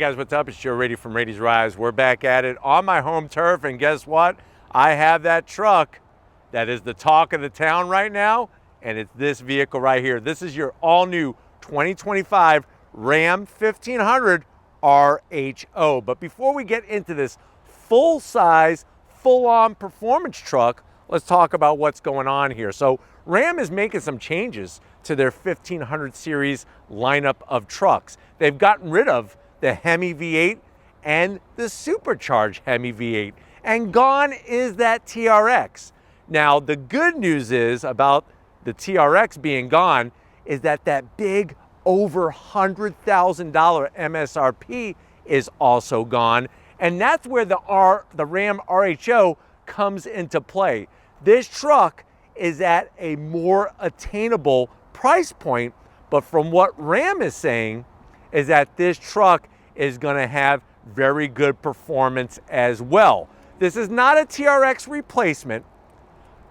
guys, what's up? It's Joe Rady from Rady's Rise. We're back at it on my home turf, and guess what? I have that truck that is the talk of the town right now, and it's this vehicle right here. This is your all-new 2025 Ram 1500 RHO. But before we get into this full-size, full-on performance truck, let's talk about what's going on here. So Ram is making some changes to their 1500 series lineup of trucks. They've gotten rid of the Hemi V8 and the supercharged Hemi V8, and gone is that TRX. Now, the good news is about the TRX being gone is that that big over $100,000 MSRP is also gone, and that's where the Ram RHO comes into play. This truck is at a more attainable price point, but from what Ram is saying is that this truck is going to have very good performance as well. This is not a TRX replacement,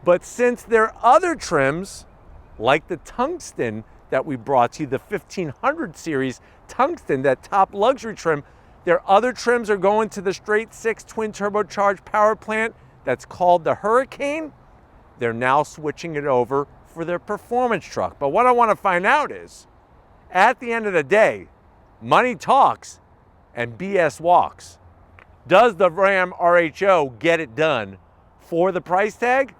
but since their other trims, like the Tungsten that we brought to you, the 1500 series Tungsten, that top luxury trim, their other trims are going to the straight 6 twin turbocharged power plant that's called the Hurricane. They're now switching it over for their performance truck. But what I want to find out is, at the end of the day, money talks and BS walks. Does the Ram RHO get it done for the price tag?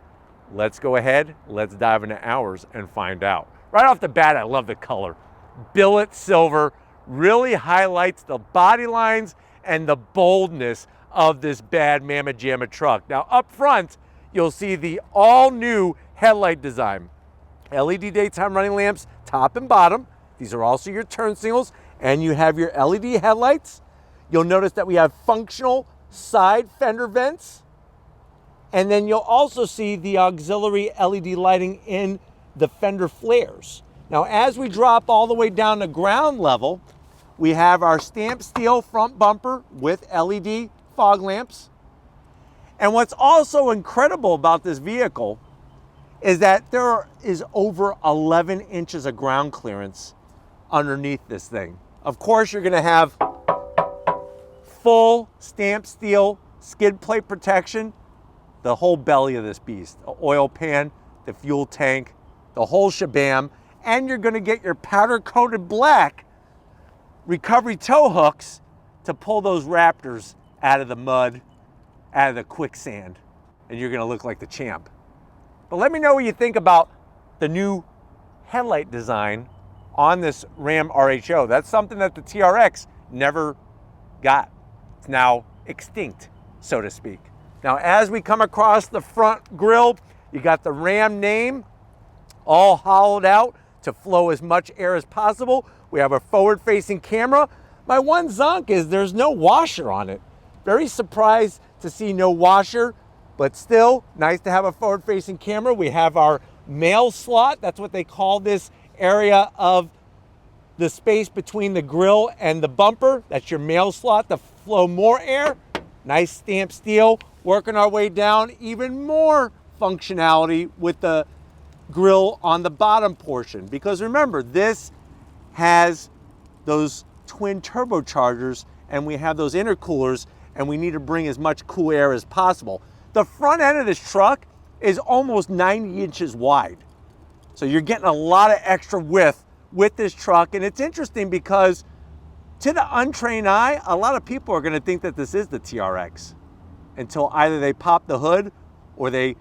Let's go ahead, let's dive into ours and find out. Right off the bat, I love the color. Billet silver really highlights the body lines and the boldness of this bad mamma jamma truck. Now up front, you'll see the all-new headlight design. LED daytime running lamps, top and bottom. These are also your turn signals, and you have your LED headlights. You'll notice that we have functional side fender vents. And then you'll also see the auxiliary LED lighting in the fender flares. Now, as we drop all the way down to ground level, we have our stamped steel front bumper with LED fog lamps. And what's also incredible about this vehicle is that there is over 11 inches of ground clearance underneath this thing. Of course, you're gonna have full stamped steel skid plate protection, the whole belly of this beast, the oil pan, the fuel tank, the whole shabam, and you're gonna get your powder coated black recovery tow hooks to pull those Raptors out of the mud, out of the quicksand, and you're gonna look like the champ. But let me know what you think about the new headlight design on this Ram RHO. That's something that the TRX never got. It's now extinct, so to speak. Now, as we come across the front grille, you got the Ram name all hollowed out to flow as much air as possible. We have a forward-facing camera. My one zonk is there's no washer on it. Very surprised to see no washer, but still nice to have a forward-facing camera. We have our mail slot. That's what they call this area of the space between the grille and the bumper. That's your mail slot to flow more air. Nice stamped steel. Working our way down, even more functionality with the grille on the bottom portion. Because remember, this has those twin turbochargers, and we have those intercoolers, and we need to bring as much cool air as possible. The front end of this truck is almost 90 inches wide. So you're getting a lot of extra width with this truck. And it's interesting because to the untrained eye, a lot of people are gonna think that this is the TRX until either they pop the hood or they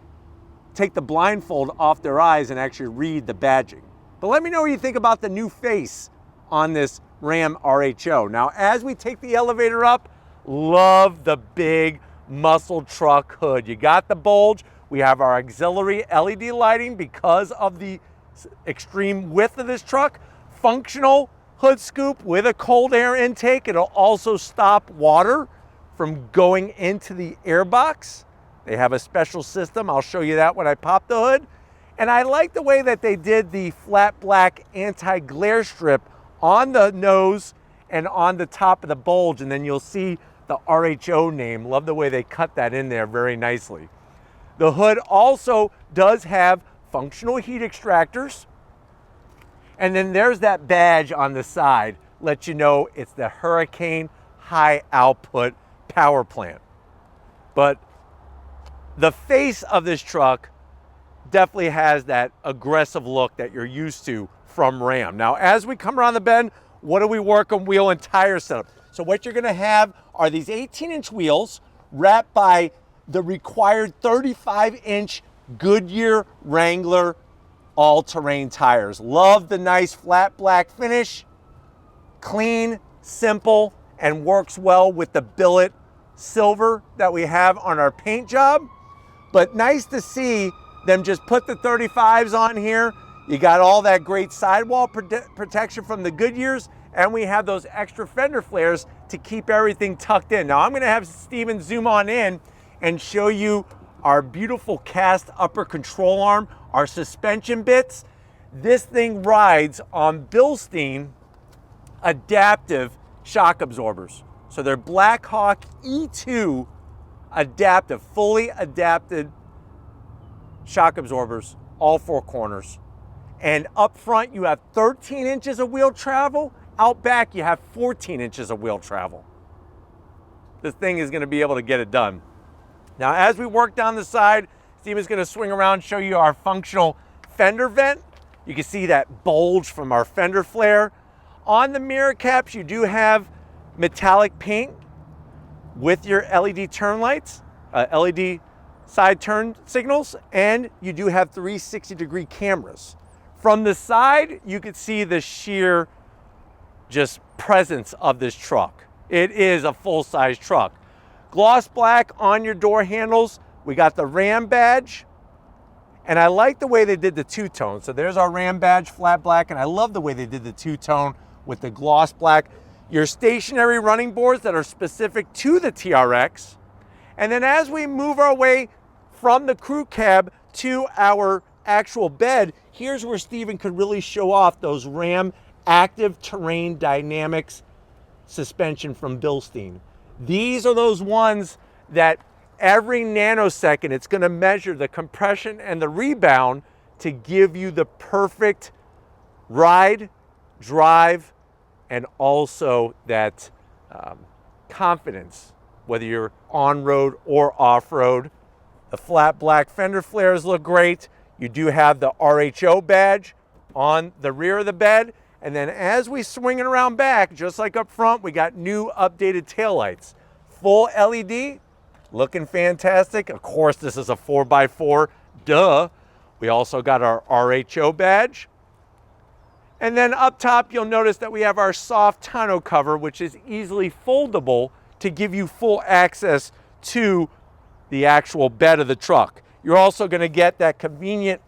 take the blindfold off their eyes and actually read the badging. But let me know what you think about the new face on this Ram RHO. Now, as we take the elevator up, love the big muscle truck hood. You got the bulge. We have our auxiliary LED lighting because of the extreme width of this truck. Functional hood scoop with a cold air intake. It'll also stop water from going into the airbox. They have a special system. I'll show you that when I pop the hood. And I like the way that they did the flat black anti-glare strip on the nose and on the top of the bulge, and then you'll see the RHO name. Love the way they cut that in there very nicely. The hood also does have functional heat extractors, and then there's that badge on the side, let you know it's the Hurricane high output power plant. But the face of this truck definitely has that aggressive look that you're used to from Ram. Now, as we come around the bend, what do we work on? Wheel and tire setup. So what you're gonna have are these 18-inch wheels wrapped by the required 35-inch Goodyear Wrangler all-terrain tires. Love the nice flat black finish, clean, simple, and works well with the billet silver that we have on our paint job. But nice to see them just put the 35s on here. You got all that great sidewall protection from the Goodyears, and we have those extra fender flares to keep everything tucked in. Now I'm gonna have Steven zoom on in and show you our beautiful cast upper control arm, our suspension bits. This thing rides on Bilstein adaptive shock absorbers. So they're Blackhawk E2 adaptive, fully adapted shock absorbers, all four corners. And up front, you have 13 inches of wheel travel. Out back, you have 14 inches of wheel travel. This thing is gonna be able to get it done. Now, as we work down the side, Steven's gonna swing around and show you our functional fender vent. You can see that bulge from our fender flare. On the mirror caps, you do have metallic paint with your LED turn lights, LED side turn signals, and you do have 360-degree cameras. From the side, you can see the sheer just presence of this truck. It is a full-size truck. Gloss black on your door handles. We got the Ram badge, and I like the way they did the two-tone. So there's our Ram badge, flat black, and I love the way they did the two-tone with the gloss black. Your stationary running boards that are specific to the TRX. And then as we move our way from the crew cab to our actual bed, here's where Steven could really show off those Ram Active Terrain Dynamics suspension from Bilstein. These are those ones that every nanosecond it's going to measure the compression and the rebound to give you the perfect ride, drive, and also that confidence, whether you're on-road or off-road. The flat black fender flares look great. You do have the RHO badge on the rear of the bed. And then as we swing it around back, just like up front, we got new updated taillights. Full LED, looking fantastic. Of course, this is a 4x4, duh. We also got our RHO badge. And then up top, you'll notice that we have our soft tonneau cover, which is easily foldable to give you full access to the actual bed of the truck. You're also gonna get that convenient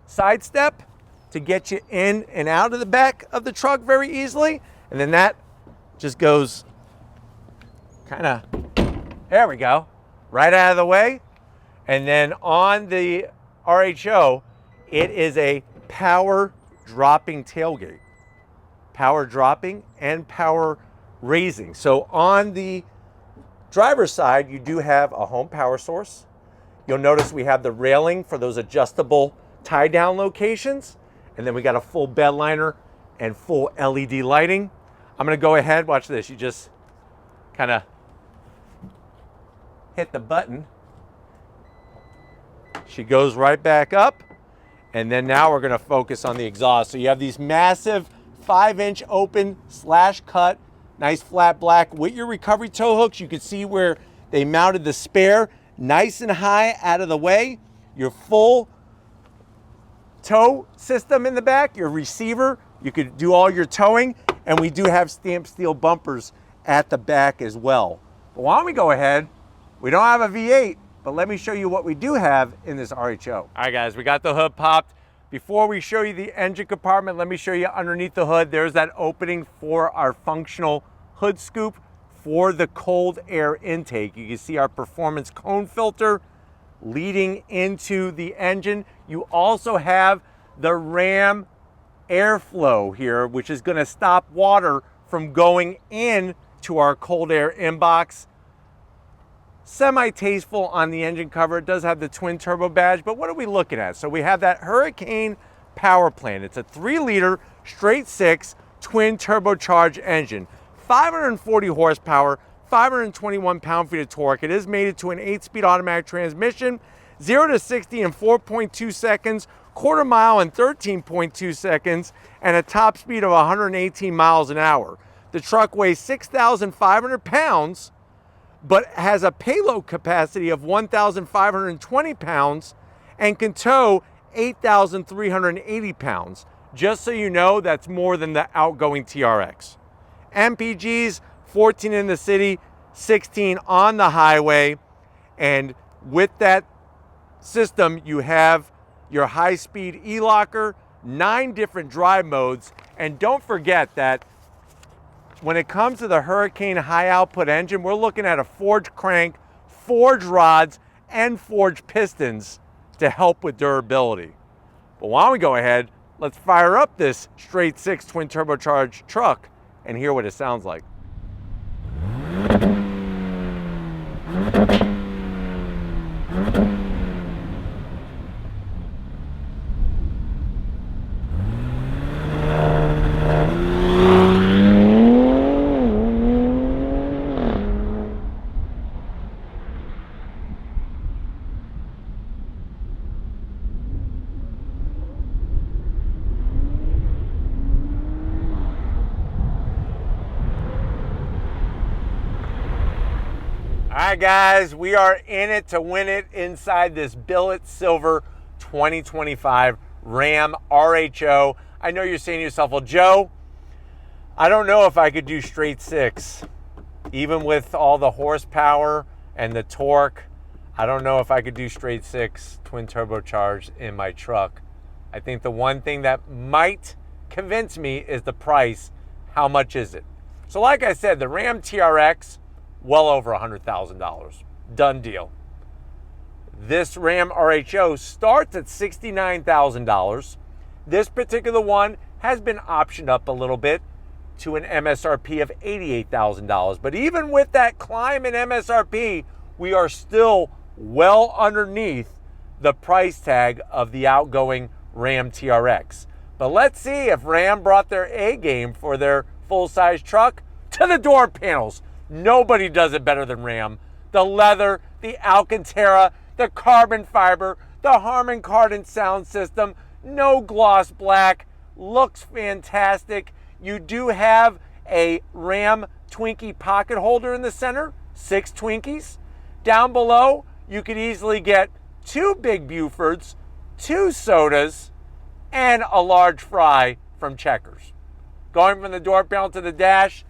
side step to get you in and out of the back of the truck very easily. And then that just goes kinda, there we go, right out of the way. And then on the RHO, it is a power dropping tailgate. Power dropping and power raising. So on the driver's side, you do have a home power source. You'll notice we have the railing for those adjustable tie down locations. And then we got a full bed liner and full LED lighting. I'm gonna go ahead, watch this. You just kind of hit the button. She goes right back up. And then now we're gonna focus on the exhaust. So you have these massive 5-inch open / cut, nice flat black with your recovery tow hooks. You can see where they mounted the spare, nice and high out of the way. Your full tow system in the back, your receiver, you could do all your towing, and we do have stamped steel bumpers at the back as well. But why don't we go ahead? We don't have a V8, but let me show you what we do have in this RHO. All right, guys, we got the hood popped. Before we show you the engine compartment, let me show you underneath the hood. There's that opening for our functional hood scoop for the cold air intake. You can see our performance cone filter leading into the engine. You also have the Ram airflow here, which is going to stop water from going in to our cold air inbox. Semi-tasteful on the engine cover. It does have the twin turbo badge, but what are we looking at? So we have that Hurricane power plant. It's a 3-liter straight 6 twin turbocharged engine. 540 horsepower, 521 pound-feet of torque. It is mated to an 8-speed automatic transmission, 0 to 60 in 4.2 seconds, quarter mile in 13.2 seconds, and a top speed of 118 miles an hour. The truck weighs 6,500 pounds, but has a payload capacity of 1,520 pounds and can tow 8,380 pounds. Just so you know, that's more than the outgoing TRX. MPGs, 14 in the city, 16 on the highway, and with that system, you have your high-speed e-locker, 9 different drive modes, and don't forget that when it comes to the Hurricane high-output engine, we're looking at a forged crank, forged rods, and forged pistons to help with durability. But why don't we go ahead, let's fire up this straight 6 twin turbocharged truck and hear what it sounds like. All right, guys, we are in it to win it inside this billet silver 2025 Ram RHO. I know you're saying to yourself, well, Joe, I don't know if I could do straight 6. Even with all the horsepower and the torque, I don't know if I could do straight 6 twin turbocharged in my truck. I think the one thing that might convince me is the price. How much is it? So like I said, the Ram TRX, well over $100,000. Done deal. This Ram RHO starts at $69,000. This particular one has been optioned up a little bit to an MSRP of $88,000. But even with that climb in MSRP, we are still well underneath the price tag of the outgoing Ram TRX. But let's see if Ram brought their A game for their full-size truck to the door panels. Nobody does it better than Ram. The leather, the Alcantara, the carbon fiber, the Harman Kardon sound system, no gloss black, looks fantastic. You do have a Ram Twinkie pocket holder in the center, 6 Twinkies. Down below, you could easily get 2 Big Bufords, 2 sodas, and a large fry from Checkers. Going from the door panel to the dash,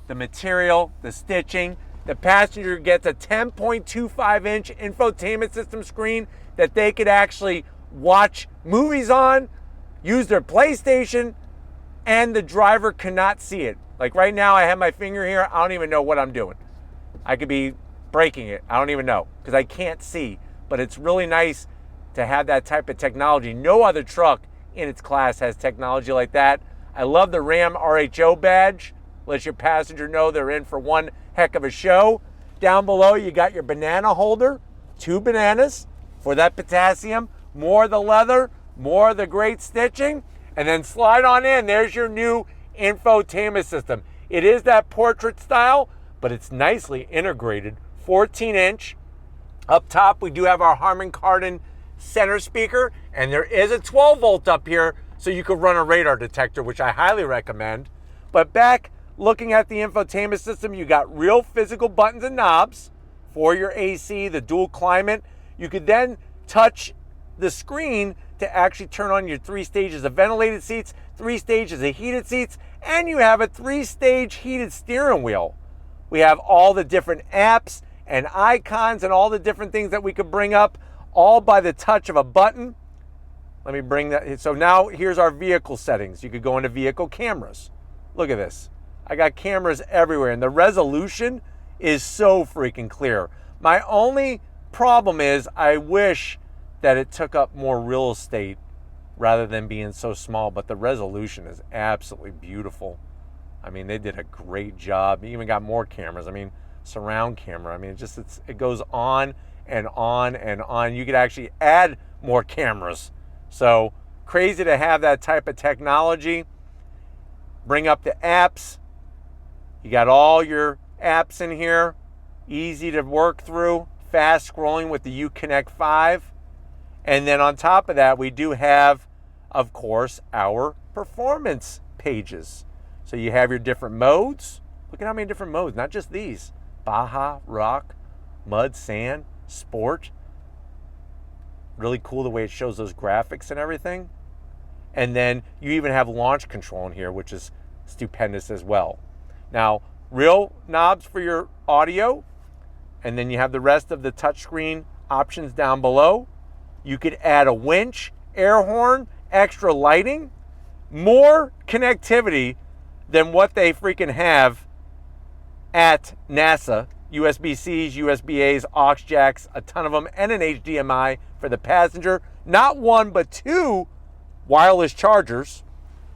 the material, the stitching, the passenger gets a 10.25-inch infotainment system screen that they could actually watch movies on, use their PlayStation, and the driver cannot see it. Like right now, I have my finger here. I don't even know what I'm doing. I could be breaking it. I don't even know because I can't see. But it's really nice to have that type of technology. No other truck in its class has technology like that. I love the Ram RHO badge. Let your passenger know they're in for one heck of a show. Down below, you got your banana holder, 2 bananas for that potassium, more of the leather, more of the great stitching, and then slide on in. There's your new infotainment system. It is that portrait style, but it's nicely integrated. 14-inch. Up top, we do have our Harman Kardon center speaker, and there is a 12-volt up here, so you could run a radar detector, which I highly recommend. But back, looking at the infotainment system, you got real physical buttons and knobs for your AC, the dual climate. You could then touch the screen to actually turn on your 3 stages of ventilated seats, 3 stages of heated seats, and you have a 3-stage heated steering wheel. We have all the different apps and icons and all the different things that we could bring up, all by the touch of a button. Let me bring that. So now here's our vehicle settings. You could go into vehicle cameras. Look at this. I got cameras everywhere, and the resolution is so freaking clear. My only problem is I wish that it took up more real estate rather than being so small, but the resolution is absolutely beautiful. I mean, they did a great job. You even got more cameras. I mean, surround camera. I mean, it goes on and on and on. You could actually add more cameras. So crazy to have that type of technology. Bring up the apps. You got all your apps in here, easy to work through, fast scrolling with the Uconnect 5. And then on top of that, we do have, of course, our performance pages. So you have your different modes. Look at how many different modes, not just these. Baja, rock, mud, sand, sport. Really cool the way it shows those graphics and everything. And then you even have launch control in here, which is stupendous as well. Now, real knobs for your audio, and then you have the rest of the touchscreen options down below. You could add a winch, air horn, extra lighting, more connectivity than what they freaking have at NASA. USB-Cs, USB-As, aux jacks, a ton of them, and an HDMI for the passenger. Not one, but two wireless chargers.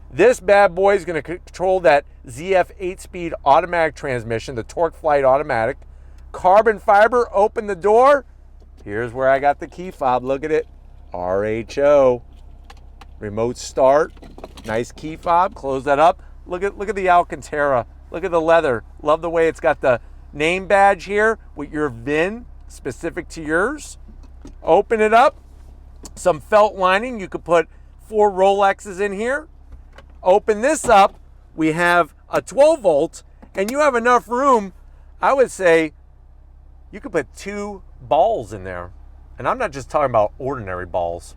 This bad boy is going to control that ZF 8-speed automatic transmission, the Torque Flight automatic. Carbon fiber, open the door. Here's where I got the key fob. Look at it. RHO. Remote start. Nice key fob. Close that up. Look at the Alcantara. Look at the leather. Love the way it's got the name badge here with your VIN specific to yours. Open it up. Some felt lining. You could put 4 Rolexes in here. Open this up. We have a 12 volt, and you have enough room. I would say you could put 2 balls in there. And I'm not just talking about ordinary balls.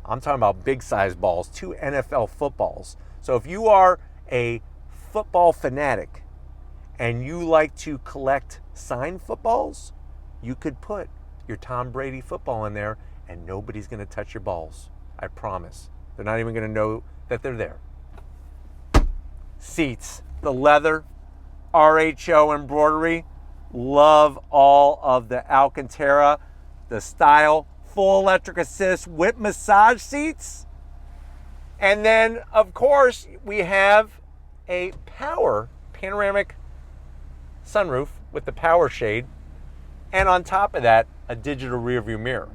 I'm talking about big size balls, 2 NFL footballs. So if you are a football fanatic and you like to collect signed footballs, you could put your Tom Brady football in there and nobody's going to touch your balls. I promise. They're not even going to know that they're there. Seats, the leather, RHO embroidery. Love all of the Alcantara, the style, full electric assist with massage seats. And then, of course, we have a power panoramic sunroof with the power shade. And on top of that, a digital rear view mirror.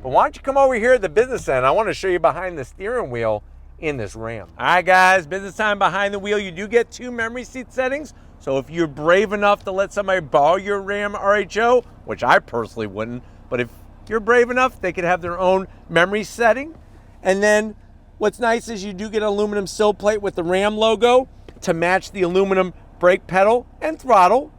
But why don't you come over here at the business end? I want to show you behind the steering wheel in this Ram. All right, guys, business time behind the wheel. You do get 2 memory seat settings. So if you're brave enough to let somebody borrow your Ram RHO, which I personally wouldn't, but if you're brave enough, they could have their own memory setting. And then what's nice is you do get an aluminum sill plate with the Ram logo to match the aluminum brake pedal and throttle.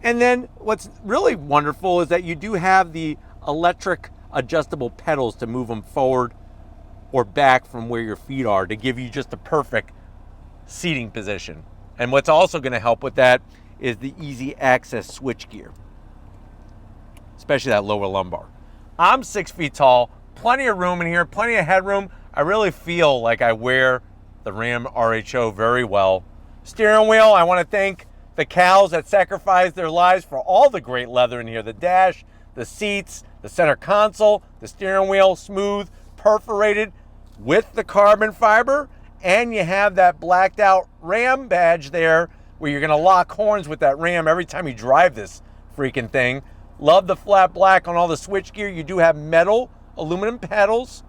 And then what's really wonderful is that you do have the electric adjustable pedals to move them forward or back from where your feet are to give you just the perfect seating position. And what's also going to help with that is the easy access switch gear, especially that lower lumbar. I'm 6 feet tall, plenty of room in here, plenty of headroom. I really feel like I wear the Ram RHO very well. Steering wheel, I want to thank the cows that sacrificed their lives for all the great leather in here. The dash, the seats, the center console, the steering wheel, smooth, perforated with the carbon fiber. And you have that blacked out Ram badge there where you're gonna lock horns with that Ram every time you drive this freaking thing. Love the flat black on all the switch gear. You do have metal aluminum pedals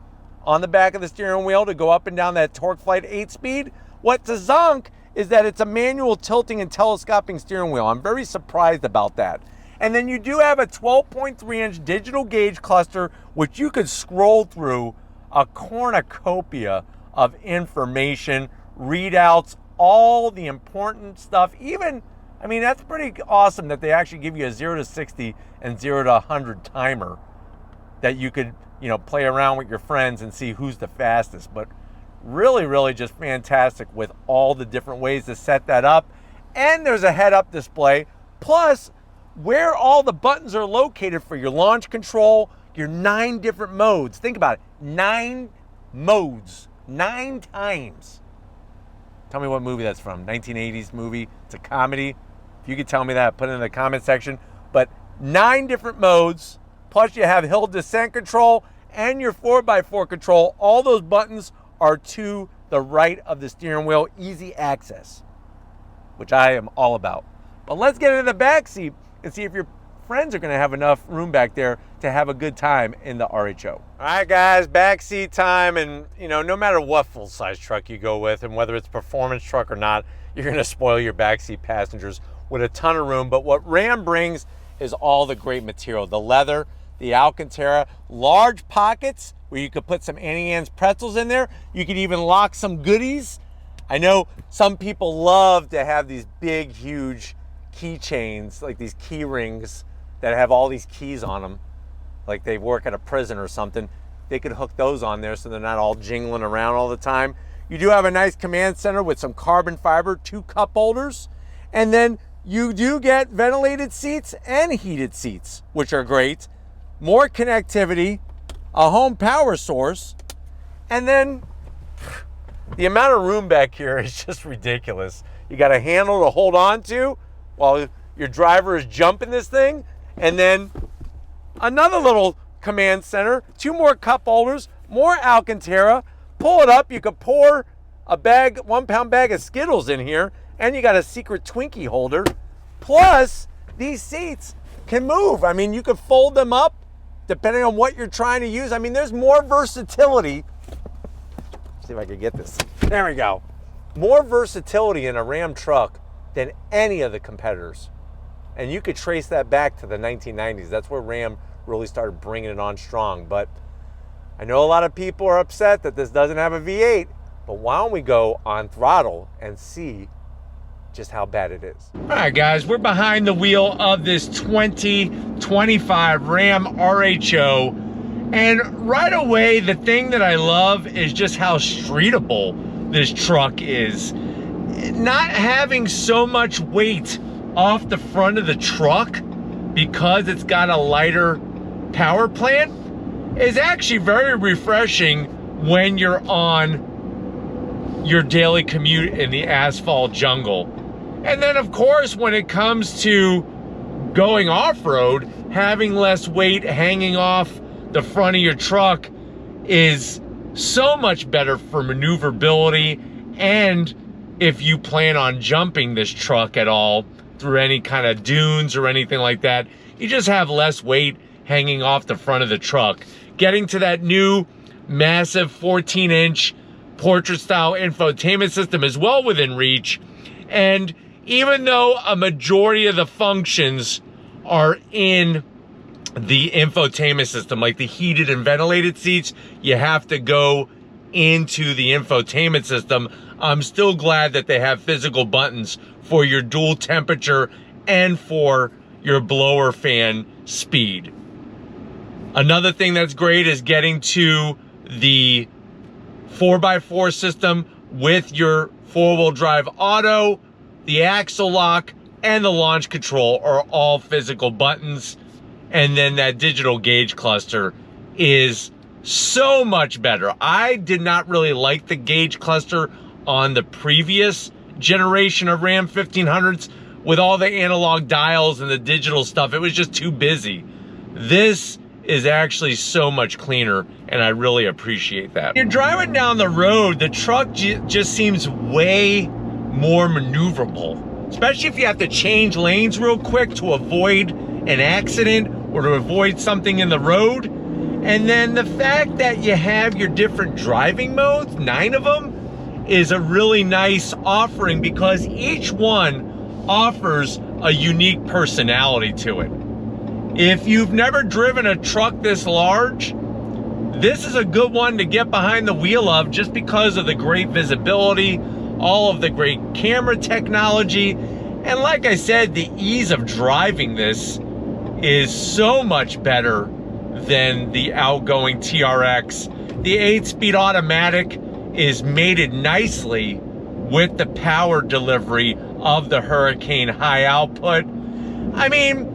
on the back of the steering wheel to go up and down that Torque Flight 8-speed. What's a zonk is that it's a manual tilting and telescoping steering wheel. I'm very surprised about that. And then you do have a 12.3-inch digital gauge cluster, which you could scroll through a cornucopia of information, readouts, all the important stuff. Even, I mean, that's pretty awesome that they actually give you a 0 to 60 and 0 to 100 timer that you could, you know, play around with your friends and see who's the fastest. But really, really just fantastic with all the different ways to set that up. And there's a head-up display, plus where all the buttons are located for your launch control, your 9 different modes. Think about it, 9 modes. 9 times. Tell me what movie that's from. 1980s movie. It's a comedy. If you could tell me that, put it in the comment section. But 9 different modes. Plus you have hill descent control and your 4x4 control. All those buttons are to the right of the steering wheel. Easy access, which I am all about. But let's get into the back seat and see if you're friends are gonna have enough room back there to have a good time in the RHO. All right, guys, backseat time. And you know, no matter what full-size truck you go with, and whether it's a performance truck or not, you're gonna spoil your backseat passengers with a ton of room. But what Ram brings is all the great material, the leather, the Alcantara, large pockets where you could put some Annie Ann's pretzels in there. You could even lock some goodies. I know some people love to have these big, huge keychains, like these key rings that have all these keys on them, like they work at a prison or something. They could hook those on there so they're not all jingling around all the time. You do have a nice command center with some carbon fiber, 2 cup holders, and then you do get ventilated seats and heated seats, which are great. More connectivity, a home power source, and then the amount of room back here is just ridiculous. You got a handle to hold on to while your driver is jumping this thing, and then another little command center, 2 more cup holders, more Alcantara. Pull it up, you could pour a bag, 1 pound bag of Skittles in here, and you got a secret Twinkie holder. Plus, these seats can move. I mean, you could fold them up depending on what you're trying to use. I mean, there's more versatility. See if I can get this. There we go. More versatility in a Ram truck than any of the competitors. And you could trace that back to the 1990s. That's where Ram really started bringing it on strong. But I know a lot of people are upset that this doesn't have a V8, but why don't we go on throttle and see just how bad it is. All right, guys, we're behind the wheel of this 2025 Ram RHO. And right away, the thing that I love is just how streetable this truck is. Not having so much weight off the front of the truck because it's got a lighter power plant is actually very refreshing when you're on your daily commute in the asphalt jungle. And then of course, when it comes to going off-road, having less weight hanging off the front of your truck is so much better for maneuverability. And if you plan on jumping this truck at all through any kind of dunes or anything like that, you just have less weight hanging off the front of the truck. Getting to that new massive 14-inch portrait-style infotainment system is well within reach. And even though a majority of the functions are in the infotainment system, like the heated and ventilated seats, you have to go into the infotainment system. I'm still glad that they have physical buttons for your dual temperature and for your blower fan speed. Another thing that's great is getting to the 4x4 system with your 4-wheel drive auto, the axle lock, and the launch control are all physical buttons. And then that digital gauge cluster is so much better. I did not really like the gauge cluster on the previous generation of Ram 1500s with all the analog dials and the digital stuff. It was just too busy. This is actually so much cleaner, and I really appreciate that. You're driving down the road, the truck just seems way more maneuverable, especially if you have to change lanes real quick to avoid an accident or to avoid something in the road. And then the fact that you have your different driving modes, 9 of them, is a really nice offering because each one offers a unique personality to it. If you've never driven a truck this large, this is a good one to get behind the wheel of just because of the great visibility, all of the great camera technology, and like I said, the ease of driving this is so much better than the outgoing TRX. The 8-speed automatic is mated nicely with the power delivery of the Hurricane high output. I mean,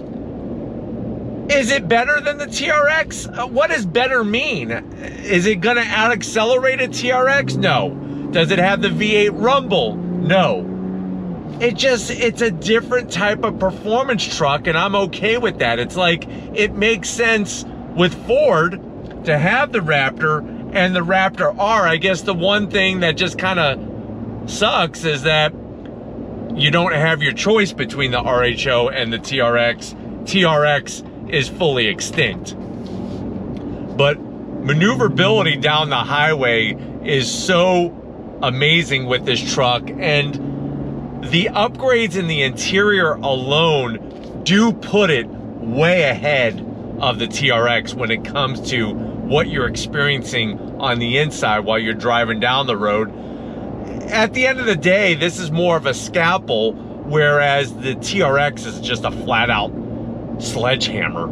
is it better than the TRX? What does better mean? Is it gonna out-accelerate a TRX? No. Does it have the V8 rumble? No. It's a different type of performance truck, and I'm okay with that. It's like, it makes sense with Ford to have the Raptor and the Raptor R. I guess the one thing that just kind of sucks is that you don't have your choice between the RHO and the TRX, TRX is fully extinct. But maneuverability down the highway is so amazing with this truck, and the upgrades in the interior alone do put it way ahead of the TRX when it comes to what you're experiencing on the inside while you're driving down the road. At the end of the day, this is more of a scalpel, whereas the TRX is just a flat out sledgehammer.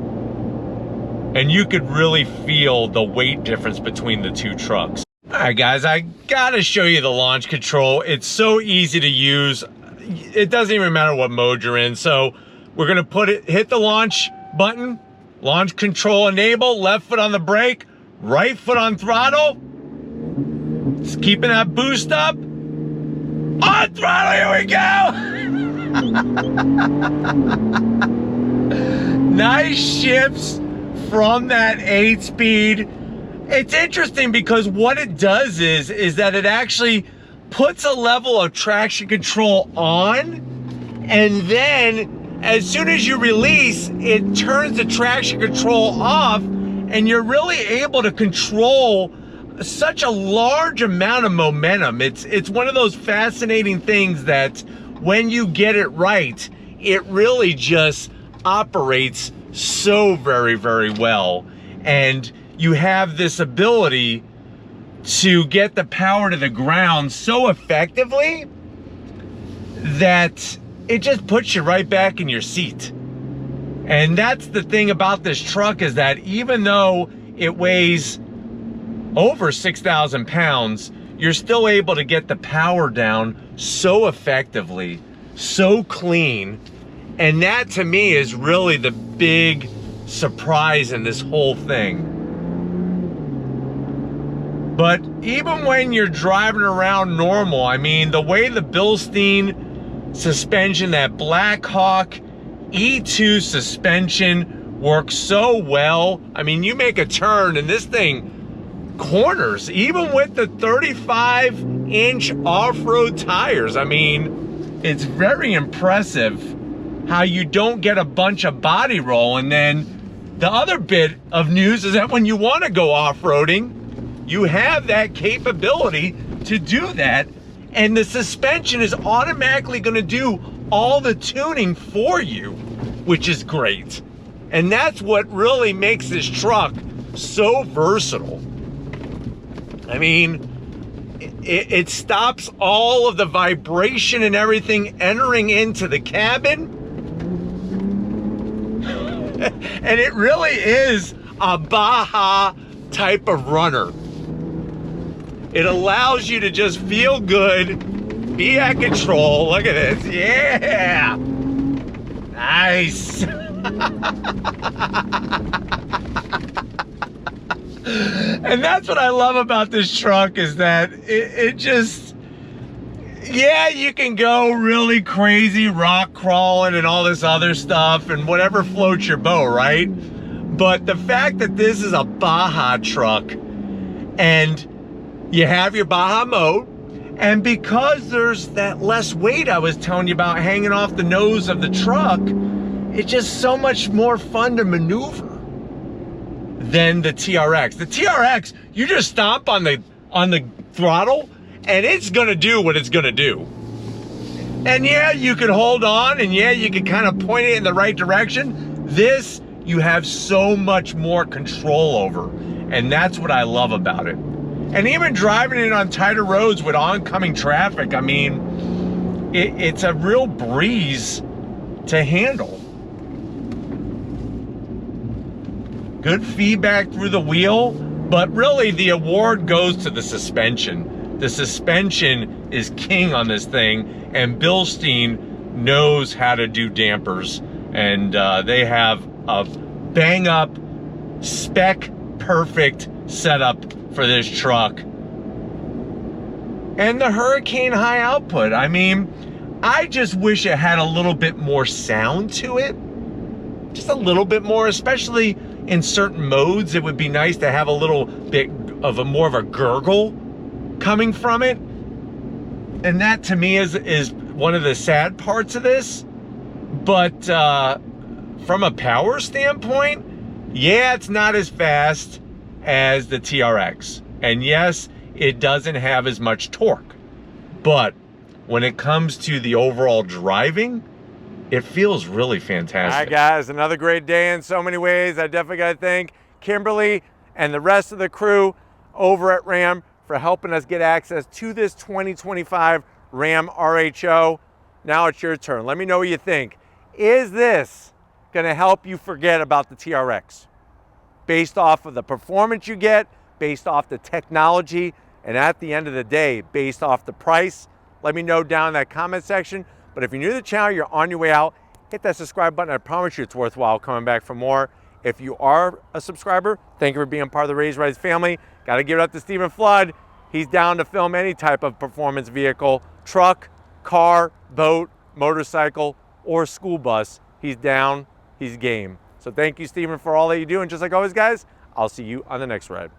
And you could really feel the weight difference between the two trucks. All right, guys, I gotta show you the launch control. It's so easy to use. It doesn't even matter what mode you're in. So we're gonna hit the launch button, launch control enable, left foot on the brake, right foot on throttle. Just keeping that boost up. On throttle, here we go. Nice shifts from that 8-speed. It's interesting because what it does is that it actually puts a level of traction control on, and then as soon as you release, it turns the traction control off, and you're really able to control such a large amount of momentum. It's one of those fascinating things that when you get it right, it really just operates so very, very well. And you have this ability to get the power to the ground so effectively that it just puts you right back in your seat. And that's the thing about this truck, is that even though it weighs over 6,000 pounds, you're still able to get the power down so effectively, so clean. And that to me is really the big surprise in this whole thing. But even when you're driving around normal, I mean, the way the Bilstein suspension, that Black Hawk E2 suspension works so well. I mean, you make a turn and this thing corners, even with the 35-inch off-road tires. I mean, it's very impressive how you don't get a bunch of body roll. And then the other bit of news is that when you want to go off-roading, you have that capability to do that, and the suspension is automatically going to do all the tuning for you, which is great. And that's what really makes this truck so versatile. I mean, it stops all of the vibration and everything entering into the cabin. And it really is a Baja type of runner. It allows you to just feel good, be at control. Look at this, yeah! Nice. And that's what I love about this truck, is that it just, yeah, you can go really crazy rock crawling and all this other stuff and whatever floats your boat, right? But the fact that this is a Baja truck and you have your Baja mode, and because there's that less weight I was telling you about hanging off the nose of the truck, it's just so much more fun to maneuver than the TRX. The TRX, you just stomp on the throttle and it's gonna do what it's gonna do. And yeah, you can hold on, and yeah, you can kind of point it in the right direction. This, you have so much more control over, and that's what I love about it. And even driving it on tighter roads with oncoming traffic, I mean, it's a real breeze to handle. Good feedback through the wheel, but really the award goes to the suspension. The suspension is king on this thing, and Bilstein knows how to do dampers, and they have a bang up, spec perfect setup for this truck. And the Hurricane high output, I mean, I just wish it had a little bit more sound to it. Just a little bit more, especially in certain modes. It would be nice to have a little bit of more of a gurgle coming from it. And that to me is one of the sad parts of this. But from a power standpoint, yeah, it's not as fast as the TRX. And yes, it doesn't have as much torque. But when it comes to the overall driving, it feels really fantastic. All right, guys, another great day in so many ways. I definitely got to thank Kimberly and the rest of the crew over at Ram for helping us get access to this 2025 Ram RHO. Now it's your turn. Let me know what you think. Is this going to help you forget about the TRX? Based off of the performance you get, based off the technology, and at the end of the day, based off the price? Let me know down in that comment section. But if you're new to the channel, you're on your way out, hit that subscribe button. I promise you it's worthwhile coming back for more. If you are a subscriber, thank you for being part of the Raised Rise family. Got to give it up to Stephen Flood. He's down to film any type of performance vehicle, truck, car, boat, motorcycle, or school bus. He's down, he's game. So thank you, Stephen, for all that you do. And just like always, guys, I'll see you on the next ride.